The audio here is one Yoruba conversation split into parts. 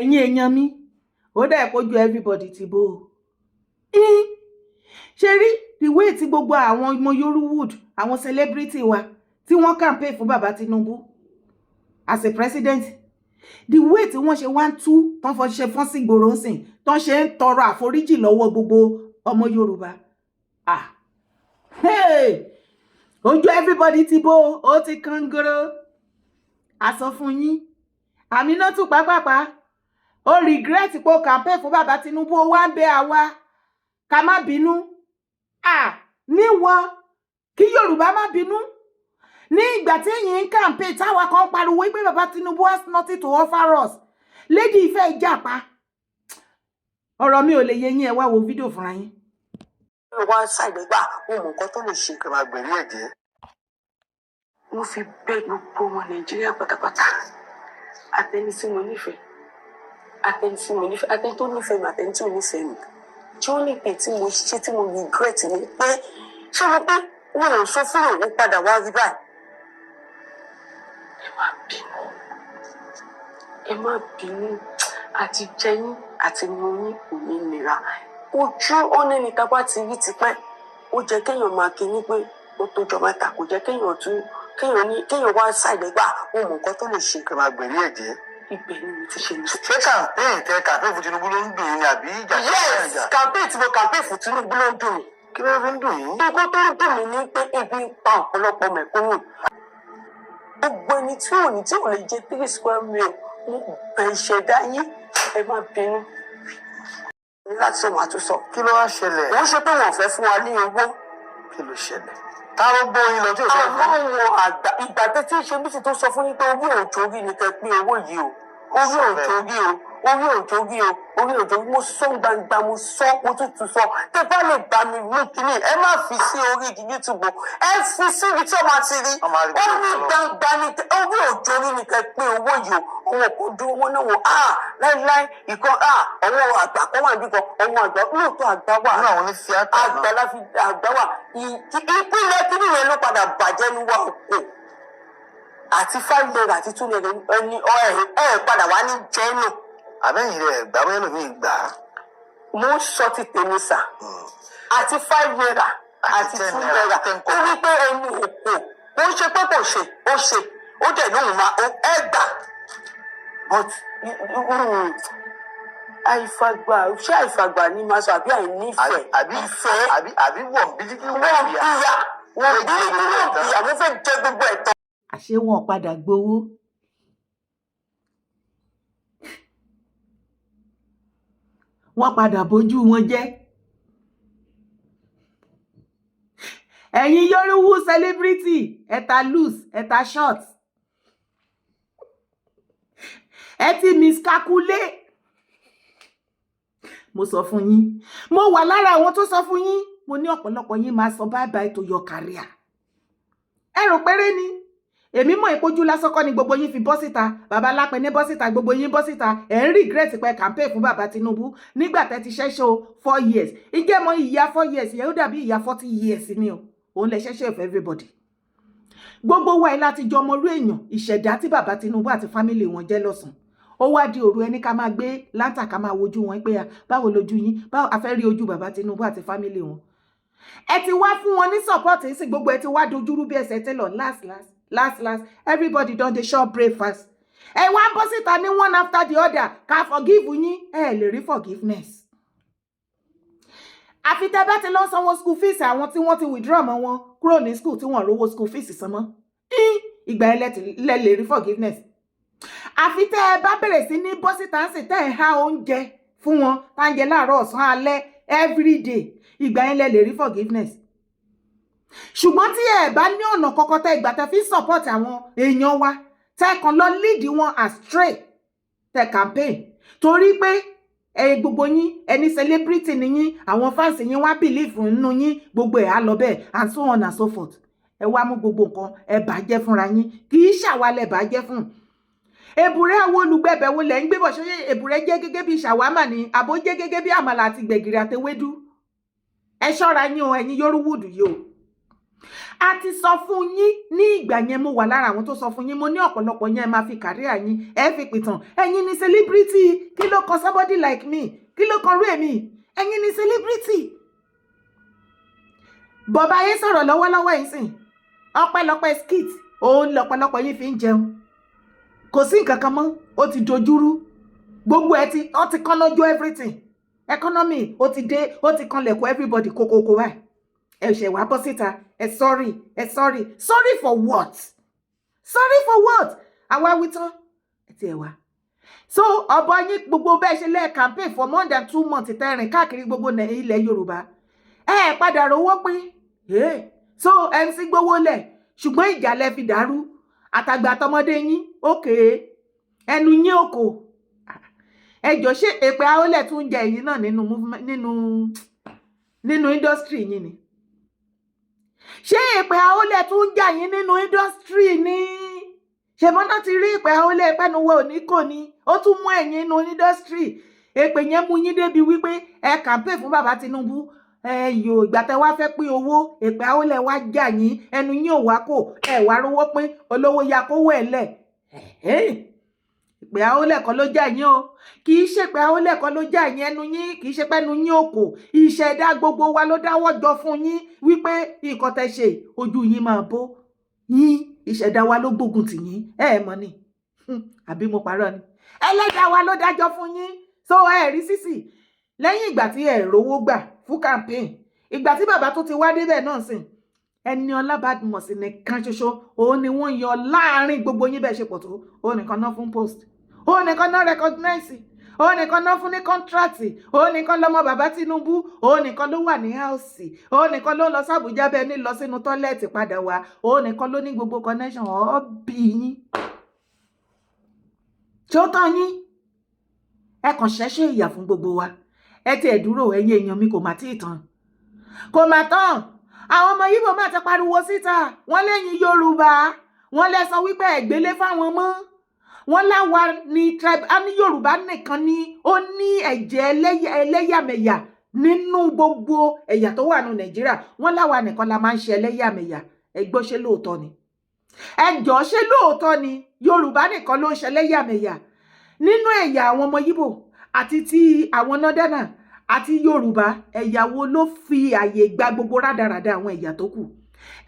ẹ̀yin èèyàn mi ó dà kojú everybody ti bó ṣe rí the way tí gbogbo àwọn ọmọ Yorùwood àwọn celebrity wa tí wọ́n campaign fún bàbá Tinubu as a president, the way tí wọ́n ṣe wá ń tú tán fọ́ ṣe fọ́n sí gbòòrò ń sìn tán ṣe ń tọrọ àforíjì lọ́wọ́ gbogbo ọmọ Yorùbá ojú everybody ti bó ó ti kangoro àsọ fún yín Aminatu pápápá ó regret pé ó campaign fún bàbá Tinubu ó wá ń bẹ àwa ká má bínú níwọ kí Yorùbá má bínú ní ìgbà tí yín campaign táwa kan pariwo pé bàbá Tinubu has nothing to offer us lady Ìfẹ́ Ìjàpá ọ̀rọ̀ mi ò lè yé yín ẹ wá wo fídíò fúnra yín. wá ṣàìdẹ́gbà mo mọ nǹkan tó lè ṣe kí n máa gbẹ̀rí ẹ̀jẹ̀. mo fi bẹ̀ gbogbo ọmọ Nàìjíríà pátápátá àtẹni tí mo nífẹ̀ẹ́ àtẹni tó nífẹ̀ẹ́ mi àtẹni tí ò nífẹ̀ẹ́ mi tí ó ní pé tí mo ṣe tí mo regret ni pé ṣé mo pé wọn ò sọ fún òun padà wá rí báyìí. ẹ má bínú àti jẹyìn àti mọyín kò ní nira ojú ọ̀nẹ́ni tá a bá ti rí tipẹ́ ó jẹ́ kéèyàn máa kíní pé ó tó jọ mẹ́ta kò jẹ́ kéèyàn wá ṣàìdẹ́gbà ó mọ nǹkan tó lè ṣe. kí n máa gbẹ̀rí ẹ̀jẹ̀. ibẹ̀ ni mo ti ṣe ní. ṣé campaign fún Tinubu ló ń dùn yín àbí ìjà? yes campaign tí mo campaign fún Tinubu ló ń dùn mí. kí ló fi ń dùn yín? nǹkan tó ń dùn mí ni pé ebi ń pa ọ̀pọ̀lọpọ̀ mẹ̀kúnnù. gbogbo ẹni tí ò lè jẹ 3 square meal mo bẹ̀ ìṣẹ̀dá yín ẹ má bínú. láti sọ màá tún sọ. kí ló wá ṣẹlẹ̀? wọ́n ṣe pé wọ́n fẹ́ fún wa ní owó. kí ló ṣẹlẹ̀? táwọn gbọ́ yín lọ́jọ́ ìṣẹ́ fún. àwọn àgbà ìgbà tẹ́tí ṣe bí ti tó sọ fún yín pé orí òjò rí ni kẹ́ pín owó yìí o orí òjò rí o orí òjò mo sọ gbangba mo sọ mo tútù sọ tẹ bá lè bá mi mú kíní ẹ má fi sí orí YouTube ẹ fi sí ibi tí ọmọ ti rí orí gbangba ni orí òjò rí ni kẹ́ pín owó yìí o òun kò dúró wọn náà wò láíláí ìkan ọwọ́ àgbà kan wà níbi kan ọwọ́ àgbà lóòótọ́ àgbà wà àgbà wà ìpínlẹ̀ kíní yẹn ló padà bàjẹ́ ní wà òkú àti 5 naira àti 2 naira ẹni padà wá ní jẹ́nù. àbẹ́yìn rẹ̀ gbà wọ́n lómi gbà. mo sọ ti tèmi sà àti 5 naira àti 2 naira ó wí pé ẹnu òkú ó ṣe pé kò ṣe ó ṣe ó dẹ̀ lóhùn máa gbà but àìfàgbà ni máa sọ àbí àìnífẹ̀ẹ́ ìfẹ́ àbí wọ̀n bíi wọ́n bíyà mo fẹ́ jẹ gbogbo ẹ̀tọ́. àṣé wọn padà gbowó wọn padà bójú wọn jẹ́. ẹ̀yin Yorùwood celebrity ẹ̀ta loose ẹ̀ta short ẹ ti miscalculate. mo sọ fún yín mo wà lára àwọn tó sọ fún yín mo ní ọ̀pọ̀lọpọ̀ yín máa sọ bye bye to your career. ẹ rò péré ni èmi mọ̀ ìpojú lásán kọ́ ni gbogbo yín fi bọ́ síta bàbá Lápẹ́ní bọ́ síta gbogbo yín bọ́ síta ẹ̀ ń regret pé campaign fún bàbá Tinubu nígbà tẹ́ ti ṣẹ́ṣọ́ 4 years ìjẹ́ mọ́ ìyá 4 years yẹn ó dàbí ìyá 40 years ni o òun lè ṣẹ́ṣẹ́ for everybody. gbogbo wa ẹ̀ láti jọ ọmọlú èèyàn ìṣẹ̀dá tí bàbá Tinubu àti family wọn jẹ́ lọ́sàn ó wá di òru ẹni ká máa gbé láńtà ká máa wojú wọn pé báwo lójú yín báwo a fẹ́ rí ojú bàbá Tinubu àti family wọn. ẹ ti wá fún wọn ní support sí gbogbo ẹ ti wá dojúrú bí ẹsẹ̀ tẹ́lọ̀ last everybody don dey chop breakfast ẹ wá bọ́ síta ní one after the other ká forgive yín ẹ lè rí forgiveness. àfi tẹ́ bá ti lọ sanwó school fees àwọn tí wọ́n ti withdraw mọ́ wọn kúrò ní school tí wọ́n rówó school fees san mọ́ ìgbà ẹ lẹ lè rí forgiveness. àfi tẹ́ ẹ bá bẹ̀rẹ̀ sí ní bọ́ síta ń sì tẹ́ ẹ há oúnjẹ fún wọn tá ń jẹ láàárọ̀ ọ̀sán alẹ́ everyday ìgbà ẹ lẹ lè rí forgiveness. ṣùgbọ́n tí ẹ bá ní ọ̀nà kọ́kọ́ tẹ́ ìgbà tẹ́ fi support àwọn èèyàn wa tẹ́ kàn lọ lead wọn astray tẹ́ campaign torí pé gbogbo yín ẹni celebrity ni yín àwọn fans yín wá believe nínú yín gbogbo ẹ̀ á lọ bẹ́ẹ̀ and so on and so forth. ẹ wá mú gbogbo nǹkan ẹ bàjẹ́ fúnra yín kì í ṣàwálẹ̀ bàjẹ́ fún. èbùrẹ́ àwọn olùgbẹ̀bẹ̀ wo lẹ́ ń gbé bọ̀ ṣe èbùrẹ́ jẹ́ gẹ́gẹ́ bí ṣàwámà ni àbó jẹ́ gẹ́gẹ́ bí àmàlà àti gbẹ̀gìrì àtewédú. ẹ ṣọ́ra yín o ẹ̀yin Yorùwood yìí o a ti sọ fún yín ní ìgbà yẹn, mo wà lára àwọn tó sọ fún yín, mo ní ọ̀pọ̀lọpọ̀ yẹn máa fi kàríà yín ẹ fi pìtàn, ẹ̀yin ni celebrity, kí ló kan somebody like me, kí ló kan rú èmi, ẹ̀yin ni celebrity. bọ̀bá yín sọ̀rọ̀ lọ́wọ́lọ́wọ́ yìí sìn, ọpẹ́lọpẹ́ skit òun lọ́pọ̀lọpọ̀ yín fi ń jẹun, kò sí nǹkan kan mọ́, ó ti dojúrú, gbogbo ó ti kán lójú everything, economy ó ti dé, ó ti kanlẹ̀kùn everybody kókókó báyìí. ẹ ṣẹ̀ wá bọ́ síta, sorry for what? Sorry for what? àwa wí tán ẹ ti ẹ̀ wá. So ọ̀bọ yín gbogbo bẹ́ẹ̀ ṣe lẹ́ẹ̀ campaign for more than 2 months tẹ́rìn káàkiri gbogbo ilẹ̀ Yorùbá, ẹ padà rówó pín. So MC gbowó lẹ̀, ṣùgbọ́n ìjà lẹ fi dàrú, àtàgbà àtọmọdé yín òkè ẹnu yín òkò. ẹjọ́ ṣé èpè àólẹ̀ tún ń jẹ ẹ̀yin náà nínú industry yín ni? ṣé èpè àólẹ̀ tún ń jà yín nínú industry ni? ṣèbọn náà ti rí èpè àólẹ̀ pẹ́nuwọ́ òní kò ní, ó tún mú ẹ̀yin nínú industry. èpè yẹn mú yín débi wípé ẹ campaign fún bàbá Tinubu, yóò ìgbà tẹ wá fẹ́ pín owó, èpè àólẹ̀ wá jà yín, ẹnu yín ò wá kò, ẹ wá rówó pín, olówó ya kówó ẹ̀ lẹ̀. ìpè àólẹ̀ kan ló jà yín o, kì í ṣe pé àólẹ̀ kan ló jà yín, ẹnu yín kì í ṣe pẹ́nu yín òkò, ìṣẹ̀dá gbogbo wa ló dáwọ́ jọ fún yín wípé nǹkan tẹ́ ṣe ojú yín máa bó yín, ìṣẹ̀dá wa ló gbógun tì yín, mọ̀ ni àbí mo parọ́ ni? ẹlẹ́dàá wa ló dájọ́ fún yín. So ẹ rí sísì lẹ́yìn ìgbà tí ẹ rówó gbà fún campaign, ìgbà tí bàbá tó ti wá débẹ̀ náà sìn, Eniola Badmus nìkan ṣoṣo òun ni wọ́n yọ láàrin gbogbo yín bẹ́ẹ̀ ṣe pọ̀ tó, òun nìkan náà fún post, òun nìkan náà recognize, òun nìkan náà fún ní contract, òun nìkan lọmọ bàbá Tinubu, òun nìkan ló wà ní house, òun nìkan ló lọ sí Àbújá bẹ́ẹ̀ ní lọ sínú tọ́lẹ̀tì padà wá, òun nìkan ló ní gbogbo connection ọ̀bì yín. tí ó tán yín, ẹ kàn ṣẹ́ṣẹ́ ìyà fún gbogbo wa. ẹ ti ẹ̀ dúró, ẹ̀yin èèyàn mi, kò má tí ì tán, kò má tán. àwọn ọmọ Yíbò máa ti pariwo síta, wọ́n lẹ́yìn Yorùbá, wọ́n lẹ sọ wípé ẹ̀gbélé fáwọn mọ́, wọ́n láwa ní tribe, a ní Yorùbá nìkan ni ó ní ẹ̀jẹ̀ ẹlẹ́yàmẹ̀yà nínú gbogbo ẹ̀yà tó wà ní Nàìjíríà, wọ́n láwa nìkan la máa ń ṣe ẹlẹ́yàmẹ̀yà. ẹ gbọ́, ṣé lóòótọ́ ni? ẹ jọ̀ọ́, ṣé lóòótọ́ ni Yorùbá nìkan ló ń ṣe ẹlẹ́yàmẹ̀yà nínú ẹ̀yà àwọn ọmọ Yíbò àti ti àwọn nọ́dánà àti Yorùbá? ẹ̀yà wo ló fi àyè gba gbogbo rádaràda àwọn ẹ̀yà tó kù?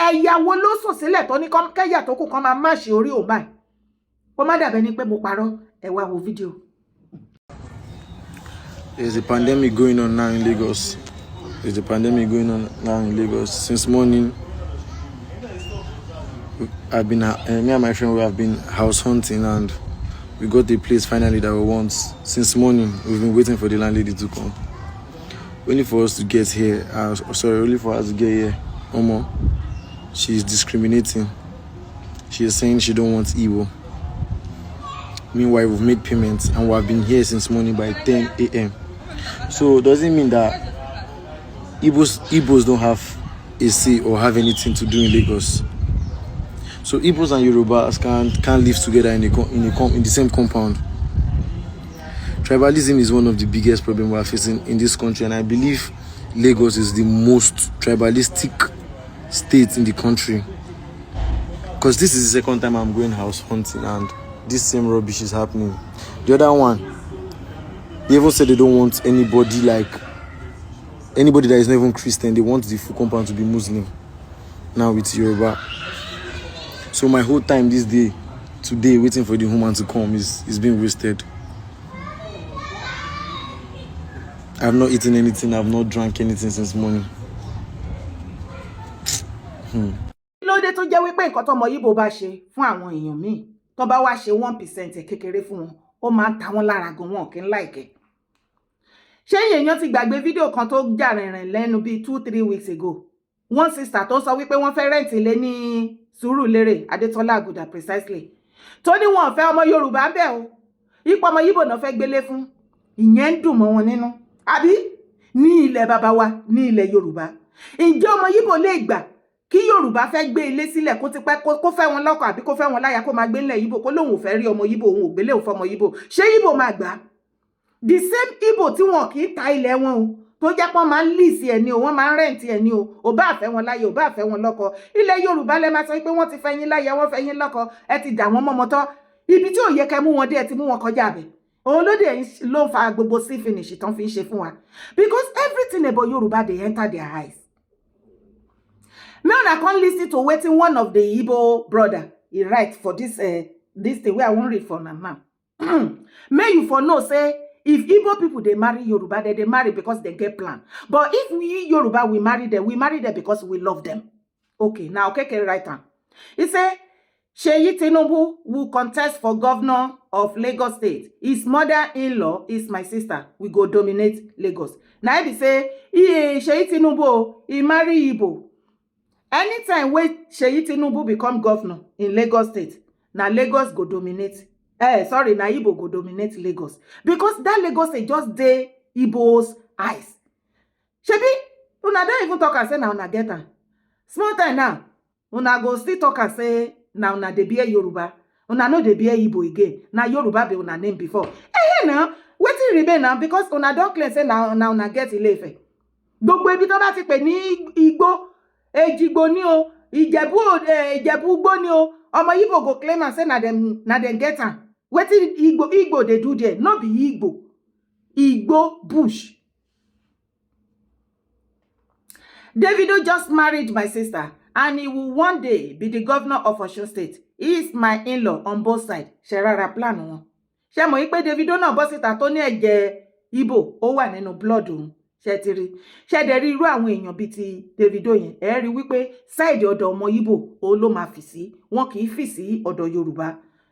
ẹ̀yà wo ló sùn sílẹ̀ tó ní kẹ́yà tó kù kan máa má ṣe orí òun báyìí? kó má dàbẹ́ ni pé mo parọ́, ẹ wá wo fídíò. There's a pandemic going on now in Lagos. There's a pandemic going on now in Lagos. Since morning, I've been, me and my friend, we have been house hunting, and we got the place finally that we want. Since morning, we've been waiting for the landlady to come. Only for us to get here, only for us to get here. Omo, she's discriminating. She is saying she don't want Igbo. Meanwhile, we've made payments and we have been here since morning by 10 a.m. So does it mean that Igbos don't have a say or have anything to do in Lagos? So Igbos and Yorubas can't live together in the same compound. Tribalism is one of the biggest problems we are facing in this country, and I believe Lagos is the most tribalistic state in the country. Because this is the second time I'm going house hunting and this same rubbish is happening. The other one, they even said they don't want anybody that is not even Christian. They want the full compound to be Muslim. Now it's Yoruba. So my whole time today, waiting for the woman to come is being wasted. I've not eaten anything, I've not drank anything since morning. lóde tó jẹ́ wípé nǹkan tọ́mọ Yíbò bá ṣe fún àwọn èèyàn míì, tó bá wá ṣe 1% kékeré fún wọn, ó máa ń ta wọn lára gan, wọn kì í láìkẹ́. ṣé èèyàn ti gbàgbé fídíò kan tó jà rìnrìn lẹ́nu bíi 2-3 weeks ago? One sister tó sọ wípé wọ́n fẹ́ rẹ́ǹtì ilé ní Sùúrùlérè, Adétọ́lá Àgùdà precisely, tó ní wọn ò fẹ́ ọmọ Yorùbá bẹ́ẹ̀ o, ipò ọmọ Yíbò náà fẹ́ gbélé fún. ìyẹn ń dùn mọ́ wọn nínú, àbí ní ilẹ̀ bàbá wa ní ilẹ̀ Yorùbá. ǹjẹ́ ọmọ Yíbò lè gbà kí Yorùbá fẹ́ gbé ilé sílẹ̀ kó ti pẹ́ kó fẹ́ wọn lọ́kọ àbí kó fẹ́ wọn láya kó máa gbé nílẹ̀ Yíbò kó lóun ò fẹ́ rí ọmọ Yíbò, òun ò gbélé òun fọmọ Yíbò? ṣé Yíbò máa gbà? The same Igbo tí wọn kì í ta ilẹ̀ wọn o, tó jẹ́ pọ́n máa ń líìsì ẹ̀ ni o wọ́n máa ń rẹ́ǹtì ẹ̀ ni o ò bá fẹ́ wọn láyé ò bá fẹ́ wọn lọ́kọ ilẹ̀ Yorùbá lẹ máa sọ pé wọ́n ti fẹ́ yín láyé wọ́n fẹ́ yín lọ́kọ ẹ ti dà wọ́n mọ́mọ́ tán ibi tí ò yẹ kẹ́ mú wọn dé ẹ ti mú wọn kọjá bẹ̀ òun ló dé ló ń fa gbogbo sí finish tán fi ń ṣe fún wa because everything about Yorùbá dey enter their eyes. Me una come listen to wetin one of the Igbo brother he write for this thing wey I wan read for now. May you for know say if Igbo people they marry Yoruba, they marry because they get plan. But if we Yoruba we marry them because we love them. Okay, now okay, right now. He say Seyi Tinubu will contest for governor of Lagos State. His mother-in-law is my sister. We go dominate Lagos. Now he say Seyi Tinubu he marry Igbo. Anytime when Seyi Tinubu become governor in Lagos State, now Lagos go dominate. Na Igbo go dominate Lagos. Because that Lagos is just dey Igbo's eyes. Shebi, una don't even talk and say na una get am. Small time now, una go still talk and say na una dey bear Yoruba. Una no dey bear Igbo again. Na Yoruba be una name before. Now, wetin remain now because una don claim say na una get Ile-Ife. Gbogbo ibi tó bá ti pè ní Igbo, Ejigbo ni o, Ìjẹ̀bú Igbo ni o. Ọmọ Igbo go claim and say na dem get am. Wetin Igbo dey do there? No be Igbo. Igbo bush. Davido just married my sister and he will one day be the governor of Osun State. He is my in-law on both sides. Ṣerara plan wọn. Ṣé mọ̀ pé Davido náà bọ́ síta tó ní ẹ̀jẹ̀ Igbo ó wà nínú blood òun. Ṣé ti rí? Ṣé dẹ̀ rí irú àwọn èèyàn bíi ti Davido yẹn? Ẹ rí wípé side ọ̀dọ̀ ọmọ Igbo ó ló máa fì sí. Wọn kì í fì sí ọ̀dọ̀ Yorùbá.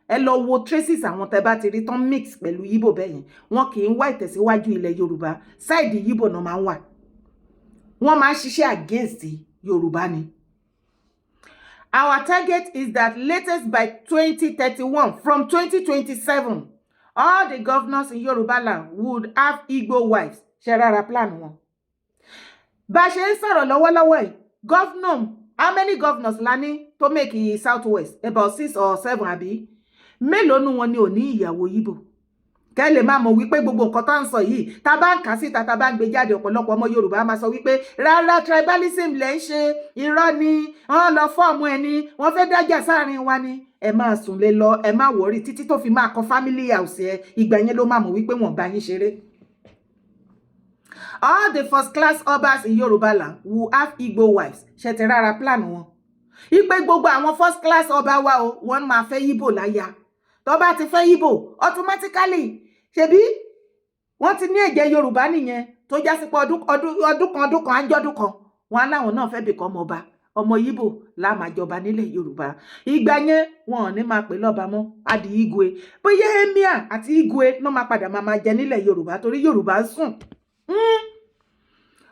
Ẹ lọ wo traces àwọn tẹ́ bá ti rí tán mix pẹ̀lú Igbo bẹ́ẹ̀ yẹn. Wọn kì í wá ìtẹ̀síwájú ilẹ̀ Yorùbá. Side Igbo náà máa ń wà. Wọ́n máa ń ṣiṣẹ́ against Yorùbá ni. Our target is that latest by 2031, from 2027, all the governors in Yoruba land would have Igbo wives. Ṣerara plan wọn. Bá ṣe ń sọ̀rọ̀ lọ́wọ́lọ́wọ́ yìí, governor, how many governors la ní tó make the Southwest? About 6 or 7 àbí? Mélòó nu wọn ni ò ní ìyàwó Igbo? Kẹ́ lè máa mọ̀ wípé gbogbo nǹkan tó ń sọ yìí, tá bá ń kà síta, tá bá ń gbé jáde ọ̀pọ̀lọpọ̀ ọmọ Yorùbá máa sọ wípé rárá tribalism lẹ ń ṣe, irọ́ ni, wọ́n lọ fọ́ọ̀mù ẹni, wọ́n fẹ́ dájà sáàrin wa ni. Ẹ máa sùn lé lọ, ẹ má worry títí tó fi máa kọ́ family house ẹ, ìgbà yẹn ló máa mọ̀ wípé wọ́n bá yín ṣeré. All the first class obas in Yoruba land will have Igbo wives. Ṣé ti rárá plan wọn. Ipe gbogbo àwọn first class ọba wa o, wọ́n máa fẹ́ Igbo láya. Tó bá ti fẹ́ Igbo, automatically, ṣebí wọ́n ti ní ẹ̀jẹ̀ Yorùbá nìyẹn tó já sí pé ọdún kan àjọ̀dún kan. Wọ́n láwọn náà fẹ́ become ọba. Ọmọ Igbo la máa jọba nílẹ̀ Yorùbá. Ìgbà yẹn wọn ò ní máa pè lọ́ba mọ́, á di Igwe. Bóyá Emir àti Igwe náà máa padà máa jẹ nílẹ̀ Yorùbá torí Yorùbá sùn.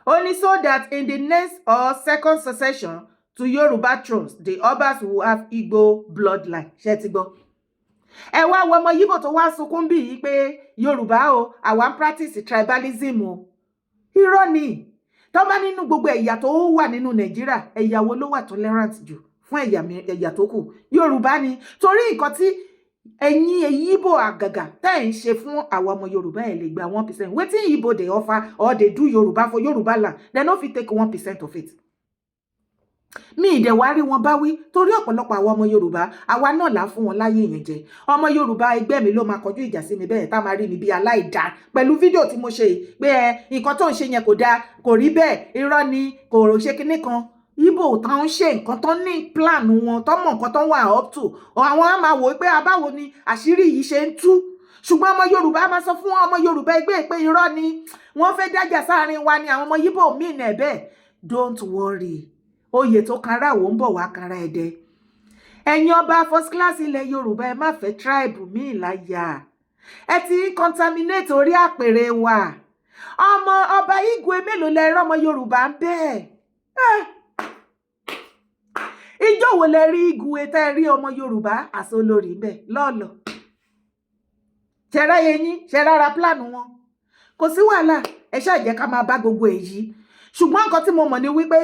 Only so that in the next or second succession to Yoruba thrones, the Obas will have Igbo bloodline. Ṣé ti gbọ́? Ẹ wá wo ọmọ Igbo tó wá sunkún bí yìí pé Yorùbá o, àwa practice tribalism o. Irọ́ ni. Tó bá nínú gbogbo ẹ̀yà tó wà nínú Nàìjíríà, ẹ̀yà wo ló wà tolerant jù fún ẹ̀yà tó kù? Yorùbá ni. Torí nǹkan tí ẹ̀yin Igbo àgàgà tẹ́ ń ṣe fún àwọn ọmọ Yorùbá ẹ̀ lè gba 1%. Wetin Igbo they offer or they do Yorùbá for Yorùbá land, they no fit take 1% of it. Mi ìdẹ̀ wá rí wọn bá wí torí ọ̀pọ̀lọpọ̀ àwọn ọmọ Yorùbá àwa náà là fún wọn láyé yẹn jẹ. Ọmọ Yorùbá ẹgbẹ́ mi ló máa kọjú ìjà sí mi bẹ́ẹ̀ tá máa rí mi bí aláìdá pẹ̀lú fídíò tí mo ṣe pé nǹkan tó ń ṣe yẹn kò dáa, kò rí bẹ́ẹ̀, irọ́ ni, kò ṣe kinní kan. Igbo táwọn ṣe nǹkan tó ní plan wọn, tó mọ̀ nǹkan tó wà up to. Àwọn á máa wò pé abáwo ni àṣírí yìí ṣe ń tú. Ṣùgbọ́n ọmọ Yorùbá máa sọ fún ọmọ Yorùbá ẹgbẹ́ pé irọ́ ni, wọ́n fẹ́ dájà sáàrin wa ni àwọn ọmọ Igbo mean ẹ̀ bẹ́ẹ̀. Don't worry. Oyè tó kanra wo ń bọ̀ wá kanra ẹ̀dẹ̀. Ẹ̀yin ọba first class ilẹ̀ Yorùbá ẹ má fẹ́ tribe míì láyà. Ẹ ti ń contaminate orí àpèrè wa. Ọmọ ọba Igwe mélòó lẹ rí ọmọ Yorùbá ń bẹ́ẹ̀? Ìjọ́ wo lẹ rí Igwe tẹ́ rí ọmọ Yorùbá àṣọ olórí ń bẹ̀ lọ́ọ̀lọ́? Ṣẹ̀rá yẹn, ṣẹ̀rára plan wọn. Kò sí wàhálà, ẹ ṣáà jẹ́ ká máa bá gbogbo èyí. Ṣùgbọ́n nǹkan tí mo mọ̀ ni wípé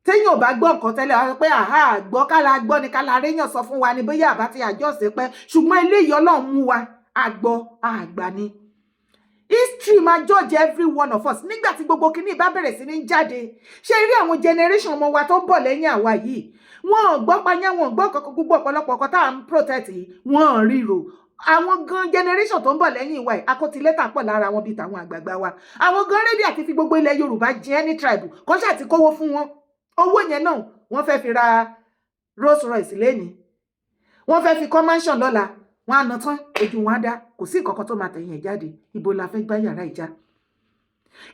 téèyàn ò bá gbọ́ nǹkan tẹ́lẹ̀ wá pé àhá gbọ́ kála gbọ́ ni kála réyàn sọ fún wa ni bóyá àbá ti àjọṣe pẹ́ ṣùgbọ́n eléyìí Ọlọ́run mú wa àgbọ̀ àgbà ni. history máa judge every one of us nígbà tí gbogbo kinní bá bẹ̀rẹ̀ sí ní jáde. Ṣé rí àwọn generation ọmọ wa tó ń bọ̀ lẹ́yìn àwa yìí, wọn ò gbọ́ payá, wọn ò gbọ́ kankan, gbogbo ọ̀pọ̀lọpọ̀ ọkọ̀ tá à ń protect yìí wọn ò ríro. Àwọn gan generation tó ń bọ̀ lẹ́yìn wa yìí akótilẹ́tà pọ̀ lára wọn bíi tàwọn àgbààgbà wa. Àwọn gan rédí àti fi gbogbo ilẹ̀ Yorùbá jẹ́ ní tribe kọ́ ṣáà ti kówó fún wọn. Owó yẹn náà wọ́n fẹ́ fi ra Rolls Royce lẹ́ni, wọ́n fẹ́ fi kọ́ mansion lọ́la, wọ́n á ná tán ojú wọn á dá, kò sí nǹkan kan tó máa tẹ̀yìn ẹ̀ jáde. Ibo la fẹ́ gbá yàrá ìjà?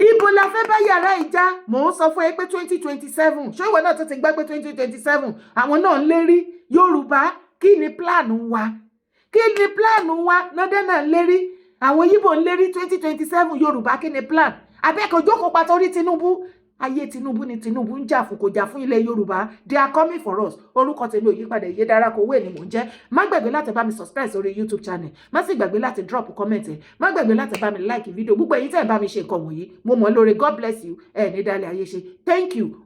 Ibo la fẹ́ bá yàrá ìjà? Mò ń sọ fún ẹ pé 2027 ṣé ìwọ náà tó ti gbá pé 2027 àwọn náà ń lérí Yorùbá. Kí ni plan wa? Kí ni plan wa? Lọ́dẹ́ náà ń lérí, àwọn Yíbò ń lérí 2027 Yorùbá. Kí ni plan? Abẹ́kọ̀ jókòó pa torí Tinubu. Ayé Tinubu ni Tinubu ń jà fún, kò jà fún ilẹ̀ Yorùbá. They are coming for us. Orúkọ tèmi ò yípadà, Ìyèdára Kowé ni mò ń jẹ́. Má gbàgbé láti bá mi subscribe sórí YouTube channel. Má sì gbàgbé láti drop comment ẹ. Má gbàgbé láti bá mi like video. Gbogbo ẹ̀yin tẹ́ ẹ bá mi ṣe nǹkan wọ̀nyí, mo mọ̀ lóore. God bless you. Ẹ ní dálẹ̀ ayé ṣe. Thank you.